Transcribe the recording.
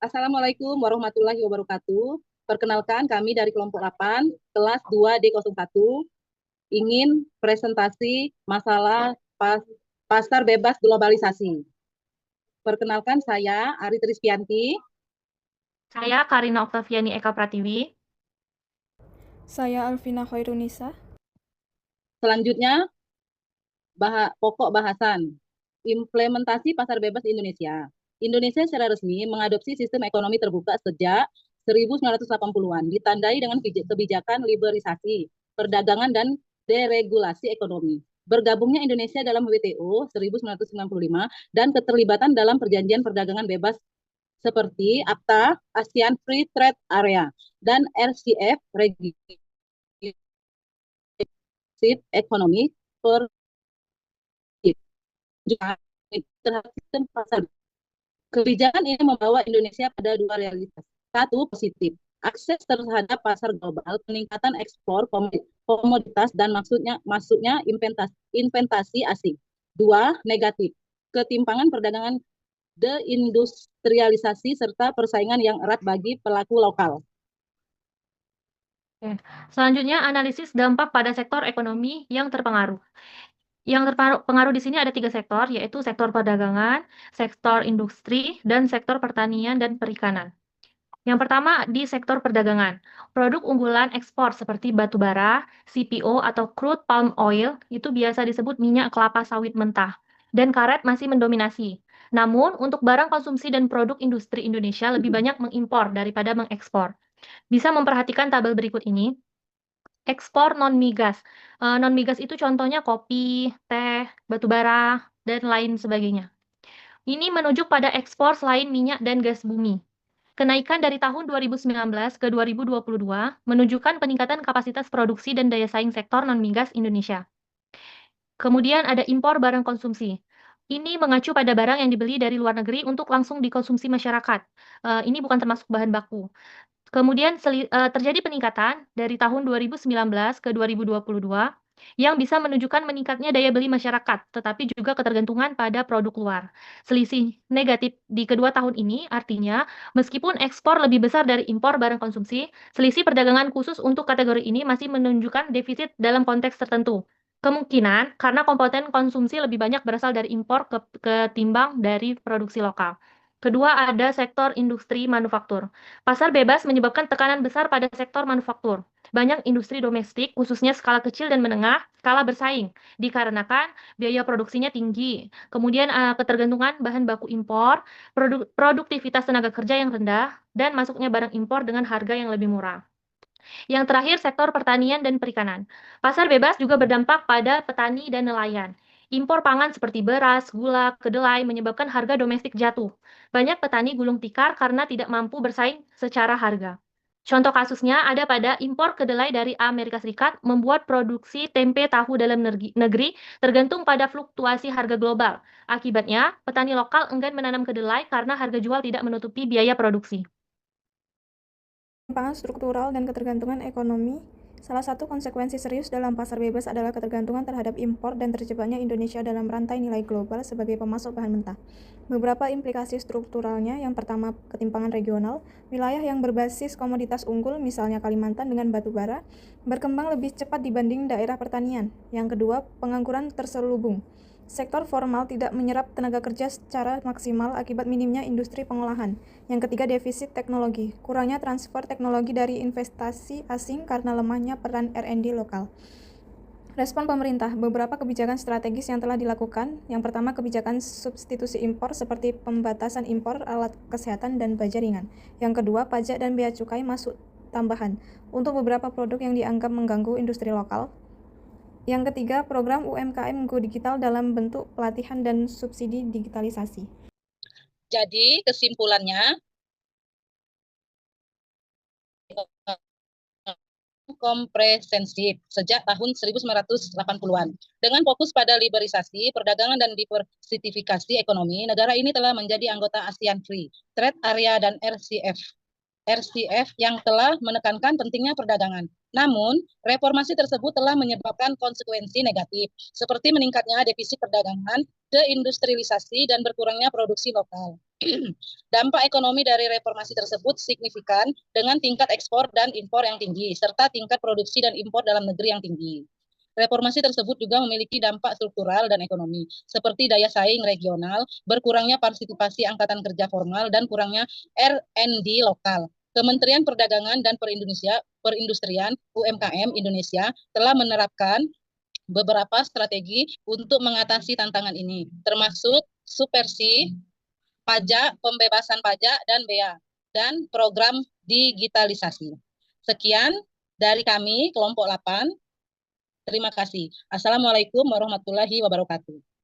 Assalamualaikum warahmatullahi wabarakatuh. Perkenalkan kami dari kelompok 8, kelas 2D01, ingin presentasi masalah pasar bebas globalisasi. Perkenalkan saya Ari Trispianti. Saya Karina Oktaviani Eka Pratiwi. Saya Alvina Khairunisa. Selanjutnya, pokok bahasan, implementasi pasar bebas Indonesia. Indonesia secara resmi mengadopsi sistem ekonomi terbuka sejak 1980-an, ditandai dengan kebijakan liberalisasi, perdagangan, dan deregulasi ekonomi. Bergabungnya Indonesia dalam WTO 1995 dan keterlibatan dalam perjanjian perdagangan bebas seperti AFTA, ASEAN Free Trade Area, dan RCEP, Regional Economic for terhadap sistem pasar. Kebijakan ini membawa Indonesia pada dua realitas. Satu, positif, akses terhadap pasar global, peningkatan ekspor komoditas dan masuknya investasi asing. Dua, negatif, ketimpangan perdagangan, deindustrialisasi serta persaingan yang erat bagi pelaku lokal. Selanjutnya, analisis dampak pada sektor ekonomi yang terpengaruh. Yang terpengaruh di sini ada 3 sektor, yaitu sektor perdagangan, sektor industri, dan sektor pertanian dan perikanan. Yang pertama di sektor perdagangan. Produk unggulan ekspor seperti batu bara, CPO atau crude palm oil itu biasa disebut minyak kelapa sawit mentah, dan karet masih mendominasi. Namun, untuk barang konsumsi dan produk industri Indonesia lebih banyak mengimpor daripada mengekspor. Bisa memperhatikan tabel berikut ini. Ekspor non-migas. Non-migas itu contohnya kopi, teh, batu bara, dan lain sebagainya. Ini menunjuk pada ekspor selain minyak dan gas bumi. Kenaikan dari tahun 2019 ke 2022 menunjukkan peningkatan kapasitas produksi dan daya saing sektor non-migas Indonesia. Kemudian ada impor barang konsumsi. Ini mengacu pada barang yang dibeli dari luar negeri untuk langsung dikonsumsi masyarakat. Ini bukan termasuk bahan baku. Kemudian terjadi peningkatan dari tahun 2019 ke 2022 yang bisa menunjukkan meningkatnya daya beli masyarakat, tetapi juga ketergantungan pada produk luar. Selisih negatif di kedua tahun ini artinya meskipun ekspor lebih besar dari impor barang konsumsi, selisih perdagangan khusus untuk kategori ini masih menunjukkan defisit dalam konteks tertentu. Kemungkinan karena komponen konsumsi lebih banyak berasal dari impor ketimbang dari produksi lokal. Kedua, ada sektor industri manufaktur. Pasar bebas menyebabkan tekanan besar pada sektor manufaktur. Banyak industri domestik, khususnya skala kecil dan menengah, kalah bersaing dikarenakan biaya produksinya tinggi. Kemudian ketergantungan bahan baku impor, produktivitas tenaga kerja yang rendah, dan masuknya barang impor dengan harga yang lebih murah. Yang terakhir, sektor pertanian dan perikanan. Pasar bebas juga berdampak pada petani dan nelayan. Impor pangan seperti beras, gula, kedelai menyebabkan harga domestik jatuh. Banyak petani gulung tikar karena tidak mampu bersaing secara harga. Contoh kasusnya ada pada impor kedelai dari Amerika Serikat membuat produksi tempe tahu dalam negeri tergantung pada fluktuasi harga global. Akibatnya, petani lokal enggan menanam kedelai karena harga jual tidak menutupi biaya produksi. Ketimpangan struktural dan ketergantungan ekonomi. Salah satu konsekuensi serius dalam pasar bebas adalah ketergantungan terhadap impor dan terjebaknya Indonesia dalam rantai nilai global sebagai pemasok bahan mentah. Beberapa implikasi strukturalnya, yang pertama ketimpangan regional, wilayah yang berbasis komoditas unggul misalnya Kalimantan dengan batu bara, berkembang lebih cepat dibanding daerah pertanian. Yang kedua, pengangguran terselubung. Sektor formal tidak menyerap tenaga kerja secara maksimal akibat minimnya industri pengolahan. Yang ketiga, defisit teknologi. Kurangnya transfer teknologi dari investasi asing karena lemahnya peran R&D lokal. Respon pemerintah, beberapa kebijakan strategis yang telah dilakukan. Yang pertama, kebijakan substitusi impor seperti pembatasan impor alat kesehatan dan baja ringan. Yang kedua, pajak dan bea cukai masuk tambahan untuk beberapa produk yang dianggap mengganggu industri lokal. Yang ketiga, program UMKM Go Digital dalam bentuk pelatihan dan subsidi digitalisasi. Jadi kesimpulannya, komprehensif sejak tahun 1980-an. Dengan fokus pada liberalisasi, perdagangan, dan diversifikasi ekonomi, negara ini telah menjadi anggota ASEAN Free Trade Area dan RCEP yang telah menekankan pentingnya perdagangan. Namun, reformasi tersebut telah menyebabkan konsekuensi negatif, seperti meningkatnya defisit perdagangan, deindustrialisasi, dan berkurangnya produksi lokal. Dampak ekonomi dari reformasi tersebut signifikan dengan tingkat ekspor dan impor yang tinggi, serta tingkat produksi dan impor dalam negeri yang tinggi. Reformasi tersebut juga memiliki dampak struktural dan ekonomi, seperti daya saing regional, berkurangnya partisipasi angkatan kerja formal, dan kurangnya R&D lokal. Kementerian Perdagangan dan Perindustrian UMKM Indonesia telah menerapkan beberapa strategi untuk mengatasi tantangan ini, termasuk subversi pajak, pembebasan pajak, dan bea, dan program digitalisasi. Sekian dari kami, kelompok 8. Terima kasih. Assalamualaikum warahmatullahi wabarakatuh.